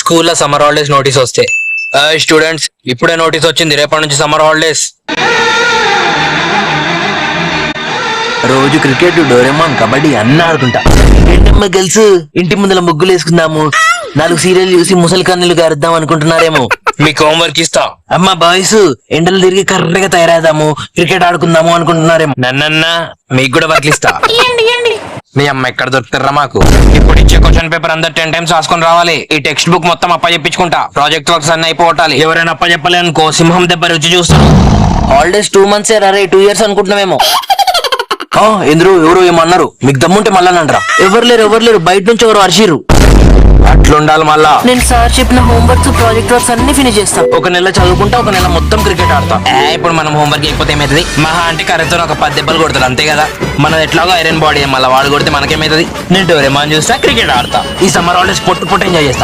స్కూల్లో summer holidays notice వస్తే students ఇప్పుడే నోటీస్ వచ్చింది, రేపటి నుంచి సమ్మర్ హాలిడేస్. రోజు క్రికెట్, డోరేమాన్, కబడ్డీ అన్నీ ఆడుకుంటా. ఏంటమ్మా గెలుసు, ఇంటి ముందర ముగ్గులు వేసుకుందాము, 4 సీరియల్ చూసి ముసలి కన్నులు గారుద్దాం అనుకుంటున్నారేమో. మీకు హోంవర్క్ ఇస్తా. అమ్మా బాయ్స్, ఎండలు తిరిగి కర్రగా తయారవుదాము, క్రికెట్ ఆడుకుందాము అనుకుంటున్నారేమో. నన్నన్నా మీకు కూడా వర్క్ ఇస్తా. మీ అమ్మ ఎక్కడ దొరుకుతారా మాకు? ఇప్పుడు ఇచ్చే క్వశ్చన్ పేపర్ అందరు 10 times రాసుకొని రావాలి. ఈ టెక్స్ట్ బుక్ మొత్తం అప్ప చెప్పించుకుంటా. ప్రాజెక్ట్ వర్క్స్ అన్ని అయిపోవాలి. ఎవరైనా అప్ప చెప్పలే అనుకో, సింహం దెబ్బ రుచి చూస్తాను. హాలిడేస్ 2 months రే, 2 years అనుకుంటున్నామేమో. ఎందుకు ఎవరు ఏమన్నారు? మీకు దమ్ముంటే మళ్ళా నంటరా. ఎవరు లేరు, బయట నుంచి ఎవరు అరిచిర్రు. అట్లుండాలి మళ్ళా. నేను సార్ చెప్పిన హోంవర్క్స్, ప్రాజెక్ట్ వర్క్స్ అన్ని ఫినిష్ చేస్తాను. ఒక నెల చదువుకుంటా, ఒక నెల మొత్తం క్రికెట్ ఆడతా. ఇప్పుడు మనం హోంవర్క్ అయిపోతే ఏమైతుంది? మహా అంటే కరెక్ట్తో ఒక 10 దెబ్బలు కొడతాడు అంతే కదా. మనది ఎట్లాగో ఐరన్ బాడీ, మళ్ళీ వాడు కొడితే మనకేమైతుంది? నేను డోరేమాన్ చూస్తా, క్రికెట్ ఆడతా. ఈ సమ్మర్ హాలిడేస్ పొట్టు ఎంజాయ్ చేస్తా.